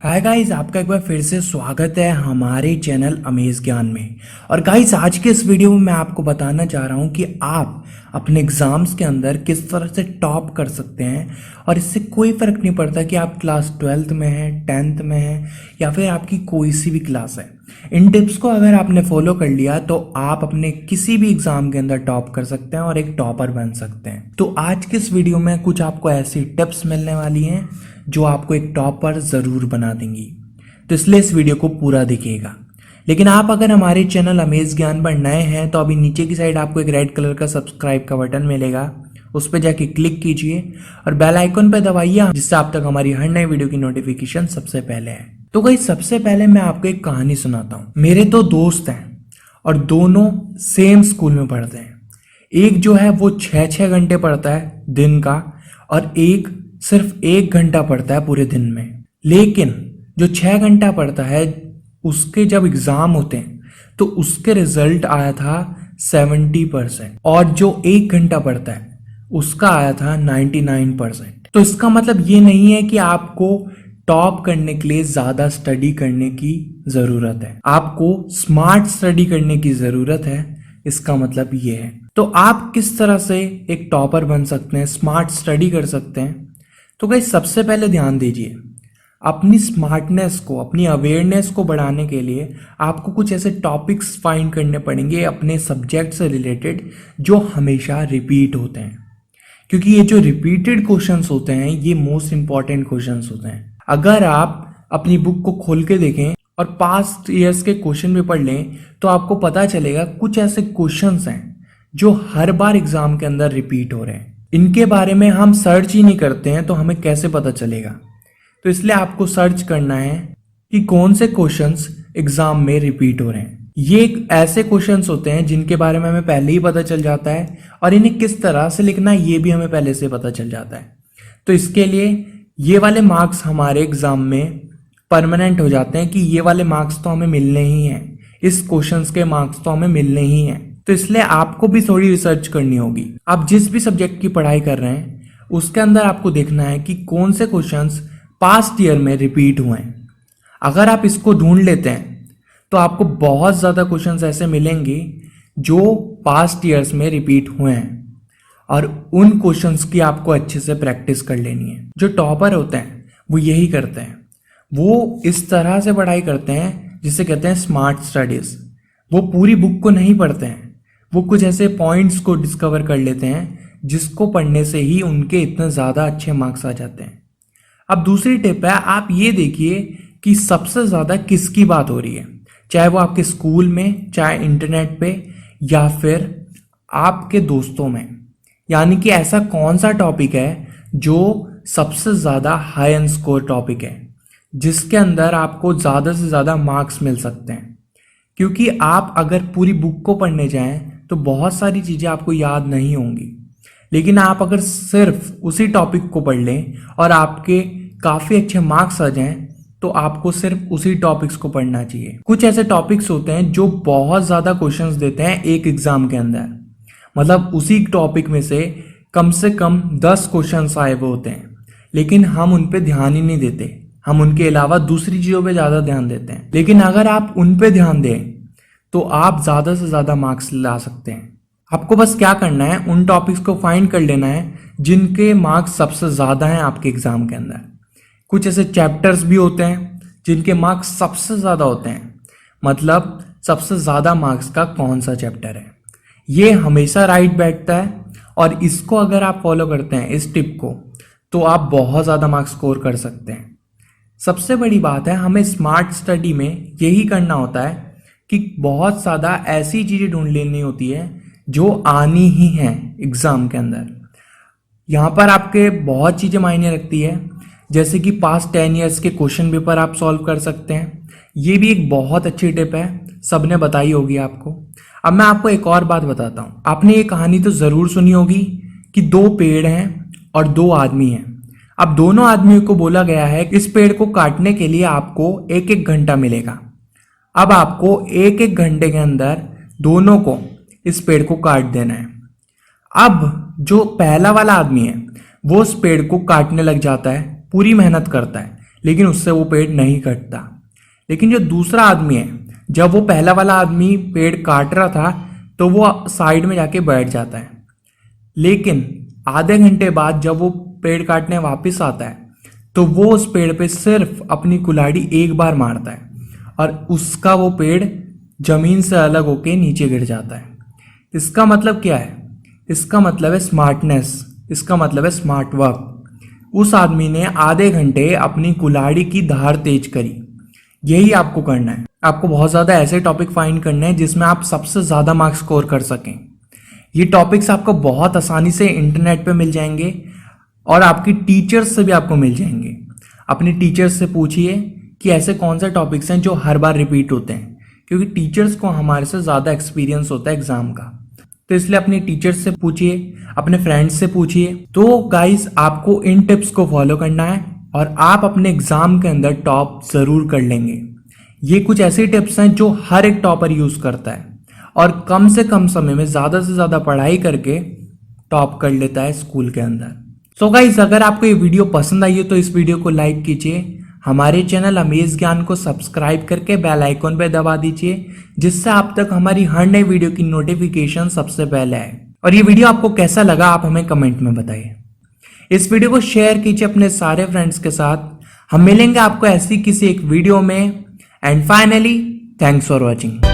Hi guys, आपका एक बार फिर से स्वागत है हमारे चैनल अमेज ज्ञान में। और गाइस, आज के इस वीडियो में मैं आपको बताना चाह रहा हूँ कि आप अपने एग्ज़ाम्स के अंदर किस तरह से टॉप कर सकते हैं। और इससे कोई फ़र्क नहीं पड़ता कि आप क्लास 12th में हैं, 10th में हैं या फिर आपकी कोई सी भी क्लास है। इन टिप्स को अगर आपने फॉलो कर लिया तो आप अपने किसी भी एग्ज़ाम के अंदर टॉप कर सकते हैं और एक टॉपर बन सकते हैं। तो आज के इस वीडियो में कुछ आपको ऐसी टिप्स मिलने वाली हैं जो आपको एक टॉपर ज़रूर बना देंगी, तो इसलिए इस वीडियो को पूरा देखिएगा। लेकिन आप अगर हमारे चैनल अमेज ज्ञान पर नए हैं तो अभी नीचे की साइड आपको एक रेड कलर का सब्सक्राइब का बटन मिलेगा, उस पर जाके क्लिक कीजिए और बेल आइकन पर दबाइए, जिससे आप तक हमारी हर नई वीडियो की नोटिफिकेशन सबसे पहले है। तो गाइस, सबसे पहले मैं आपको एक कहानी सुनाता हूँ। मेरे दो दोस्त हैं और दोनों सेम स्कूल में पढ़ते हैं। एक जो है वो 6-6 घंटे पढ़ता है दिन का और एक सिर्फ 1 घंटा पढ़ता है पूरे दिन में। लेकिन जो 6 घंटा पढ़ता है उसके जब एग्जाम होते हैं तो उसके रिजल्ट आया था 70% और जो 1 घंटा पढ़ता है उसका आया था 99%। तो इसका मतलब ये नहीं है कि आपको टॉप करने के लिए ज्यादा स्टडी करने की जरूरत है, आपको स्मार्ट स्टडी करने की जरूरत है। इसका मतलब ये है। तो आप किस तरह से एक टॉपर बन सकते हैं, स्मार्ट स्टडी कर सकते हैं। तो गाइस, सबसे पहले ध्यान दीजिए, अपनी स्मार्टनेस को, अपनी अवेयरनेस को बढ़ाने के लिए आपको कुछ ऐसे टॉपिक्स फाइंड करने पड़ेंगे अपने सब्जेक्ट से रिलेटेड जो हमेशा रिपीट होते हैं। क्योंकि ये जो रिपीटेड क्वेश्चंस होते हैं ये मोस्ट इंपॉर्टेंट क्वेश्चंस होते हैं। अगर आप अपनी बुक को खोल के देखें और पास्ट ईयर्स के क्वेश्चन भी पढ़ लें तो आपको पता चलेगा कुछ ऐसे क्वेश्चंस हैं जो हर बार एग्जाम के अंदर रिपीट हो रहे हैं। इनके बारे में हम सर्च ही नहीं करते हैं तो हमें कैसे पता चलेगा। तो इसलिए आपको सर्च करना है कि कौन से क्वेश्चंस एग्जाम में रिपीट हो रहे हैं। ये एक ऐसे क्वेश्चंस होते हैं जिनके बारे में हमें पहले ही पता चल जाता है और इन्हें किस तरह से लिखना है ये भी हमें पहले से पता चल जाता है। तो इसके लिए ये वाले मार्क्स हमारे एग्जाम में परमानेंट हो जाते हैं कि ये वाले मार्क्स तो हमें मिलने ही हैं, इस क्वेश्चंस के मार्क्स तो हमें मिलने ही हैं। तो इसलिए आपको भी थोड़ी रिसर्च करनी होगी। आप जिस भी सब्जेक्ट की पढ़ाई कर रहे हैं उसके अंदर आपको देखना है कि कौन से क्वेश्चंस पास्ट ईयर में रिपीट हुए हैं। अगर आप इसको ढूंढ लेते हैं तो आपको बहुत ज़्यादा क्वेश्चंस ऐसे मिलेंगे जो पास्ट ईयर्स में रिपीट हुए हैं और उन क्वेश्चंस की आपको अच्छे से प्रैक्टिस कर लेनी है। जो टॉपर होते हैं वो यही करते हैं, वो इस तरह से पढ़ाई करते हैं जिसे कहते हैं स्मार्ट स्टडीज। वो पूरी बुक को नहीं पढ़ते हैं, वो कुछ ऐसे पॉइंट्स को डिस्कवर कर लेते हैं जिसको पढ़ने से ही उनके इतने ज़्यादा अच्छे मार्क्स आ जाते हैं। अब दूसरी टिप है, आप ये देखिए कि सबसे ज़्यादा किसकी बात हो रही है, चाहे वो आपके स्कूल में, चाहे इंटरनेट पे या फिर आपके दोस्तों में। यानी कि ऐसा कौन सा टॉपिक है जो सबसे ज़्यादा हाई एंड स्कोर टॉपिक है, जिसके अंदर आपको ज़्यादा से ज़्यादा मार्क्स मिल सकते हैं। क्योंकि आप अगर पूरी बुक को पढ़ने जाएं तो बहुत सारी चीज़ें आपको याद नहीं होंगी, लेकिन आप अगर सिर्फ उसी टॉपिक को पढ़ लें और आपके काफ़ी अच्छे मार्क्स आ जाएं तो आपको सिर्फ उसी टॉपिक्स को पढ़ना चाहिए। कुछ ऐसे टॉपिक्स होते हैं जो बहुत ज़्यादा क्वेश्चंस देते हैं एक एग्जाम के अंदर, मतलब उसी टॉपिक में से कम 10 क्वेश्चंस आए हुए होते हैं, लेकिन हम उन पे ध्यान ही नहीं देते। हम उनके अलावा दूसरी चीज़ों पे ज़्यादा ध्यान देते हैं। लेकिन अगर आप उन पे ध्यान दें तो आप ज़्यादा से ज़्यादा मार्क्स ला सकते हैं। आपको बस क्या करना है, उन टॉपिक्स को फाइंड कर लेना है जिनके मार्क्स सबसे ज़्यादा हैं आपके एग्जाम के अंदर। कुछ ऐसे चैप्टर्स भी होते हैं जिनके मार्क्स सबसे ज़्यादा होते हैं, मतलब सबसे ज़्यादा मार्क्स का कौन सा चैप्टर है, ये हमेशा राइट बैठता है। और इसको अगर आप फॉलो करते हैं, इस टिप को, तो आप बहुत ज़्यादा मार्क्स स्कोर कर सकते हैं। सबसे बड़ी बात है, हमें स्मार्ट स्टडी में यही करना होता है कि बहुत ज़्यादा ऐसी चीज़ें ढूंढ लेनी होती है जो आनी ही हैं एग्ज़ाम के अंदर। यहाँ पर आपके बहुत चीज़ें मायने रखती है, जैसे कि पास्ट 10 ईयर्स के क्वेश्चन पेपर आप सॉल्व कर सकते हैं। ये भी एक बहुत अच्छी टिप है, सबने बताई होगी आपको। अब मैं आपको एक और बात बताता हूँ। आपने ये कहानी तो ज़रूर सुनी होगी कि 2 पेड़ हैं और 2 आदमी हैं। अब दोनों आदमियों को बोला गया है कि इस पेड़ को काटने के लिए आपको 1-1 घंटा मिलेगा। अब आपको 1-1 घंटे के अंदर दोनों को इस पेड़ को काट देना है। अब जो पहला वाला आदमी है वो उस पेड़ को काटने लग जाता है, पूरी मेहनत करता है, लेकिन उससे वो पेड़ नहीं कटता। लेकिन जो दूसरा आदमी है, जब वो पहला वाला आदमी पेड़ काट रहा था तो वो साइड में जाके बैठ जाता है, लेकिन आधे घंटे बाद जब वो पेड़ काटने वापस आता है तो वो उस पेड़ पे सिर्फ अपनी कुल्हाड़ी एक बार मारता है और उसका वो पेड़ जमीन से अलग होके नीचे गिर जाता है। इसका मतलब क्या है? इसका मतलब है स्मार्टनेस, इसका मतलब है स्मार्ट वर्क। उस आदमी ने आधे घंटे अपनी कुल्हाड़ी की धार तेज करी। यही आपको करना है। आपको बहुत ज़्यादा ऐसे टॉपिक फाइंड करने हैं जिसमें आप सबसे ज़्यादा मार्क्स स्कोर कर सकें। ये टॉपिक्स आपको बहुत आसानी से इंटरनेट पे मिल जाएंगे और आपकी टीचर्स से भी आपको मिल जाएंगे। अपने टीचर्स से पूछिए कि ऐसे कौन से टॉपिक्स हैं जो हर बार रिपीट होते हैं, क्योंकि टीचर्स को हमारे से ज़्यादा एक्सपीरियंस होता है एग्ज़ाम का। तो इसलिए अपने टीचर्स से पूछिए, अपने फ्रेंड्स से पूछिए। तो गाइस, आपको इन टिप्स को फॉलो करना है और आप अपने एग्ज़ाम के अंदर टॉप ज़रूर कर लेंगे। ये कुछ ऐसे टिप्स हैं जो हर एक टॉपर यूज़ करता है और कम से कम समय में ज़्यादा से ज़्यादा पढ़ाई करके टॉप कर लेता है स्कूल के अंदर। सो गाइस, अगर आपको ये वीडियो पसंद आई हो तो इस वीडियो को लाइक कीजिए, हमारे चैनल अमेज ज्ञान को सब्सक्राइब करके बेल आइकॉन पे दबा दीजिए, जिससे आप तक हमारी हर नई वीडियो की नोटिफिकेशन सबसे पहले आए। और ये वीडियो आपको कैसा लगा आप हमें कमेंट में बताइए। इस वीडियो को शेयर कीजिए अपने सारे फ्रेंड्स के साथ। हम मिलेंगे आपको ऐसी किसी एक वीडियो में। And finally, thanks for watching.